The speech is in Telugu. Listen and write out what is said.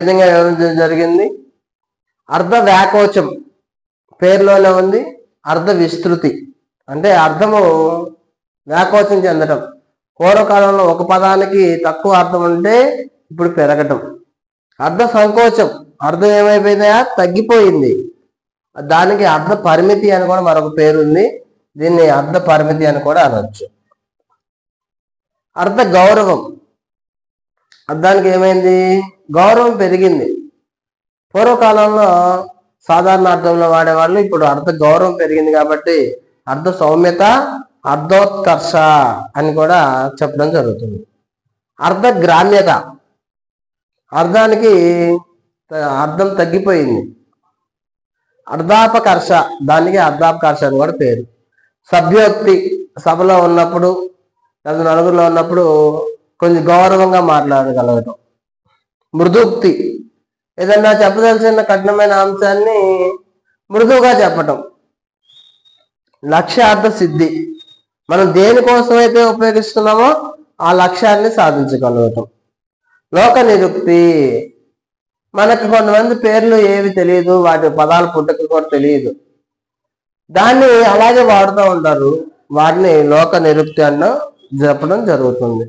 విధంగా వివరించడం జరిగింది. అర్ధ వ్యాకోచం పేరులోనే ఉంది. అర్ధ విస్తృతి అంటే అర్థము వ్యాకోచం చెందటం. పూర్వకాలంలో ఒక పదానికి తక్కువ అర్థం ఉంటే ఇప్పుడు పెరగటం. అర్ధ సంకోచం అర్థం ఏమైపోయిందా, తగ్గిపోయింది. దానికి అర్ధ పరిమితి అని కూడా మరొక పేరు ఉంది. దీన్ని అర్ధ పరిమితి అని కూడా అనొచ్చు. అర్ధ గౌరవం అర్థానికి ఏమైంది, గౌరవం పెరిగింది. పూర్వకాలంలో సాధారణ అర్థంలో వాడేవాళ్ళు, ఇప్పుడు అర్ధ గౌరవం పెరిగింది కాబట్టి అర్ధ సౌమ్యత, అర్ధోత్కర్ష అని కూడా చెప్పడం జరుగుతుంది. అర్ధ గ్రామ్యత అర్థానికి అర్థం తగ్గిపోయింది. అర్ధాపకర్ష దానికి అర్ధాపకర్ష అని కూడా పేరు. సభ్యోక్తి సభలో ఉన్నప్పుడు లేదా నలుగురిలో ఉన్నప్పుడు కొంచెం గౌరవంగా మాట్లాడగలగటం. మృదుక్తి ఏదన్నా చెప్పదలసిన కఠినమైన అంశాన్ని మృదువుగా చెప్పటం. లక్ష్యార్థ సిద్ధి మనం దేనికోసమైతే ఉపయోగిస్తున్నామో ఆ లక్ష్యాన్ని సాధించగలగటం. లోక నిరుక్తి మనకు కొంతమంది పేర్లు ఏవి తెలియదు, వాటి పదాల పుట్టుక కూడా తెలియదు, దాన్ని అలాగే వాడుతూ ఉంటారు. వాటిని లోక నిరుక్తి అన్న చెప్పడం జరుగుతుంది.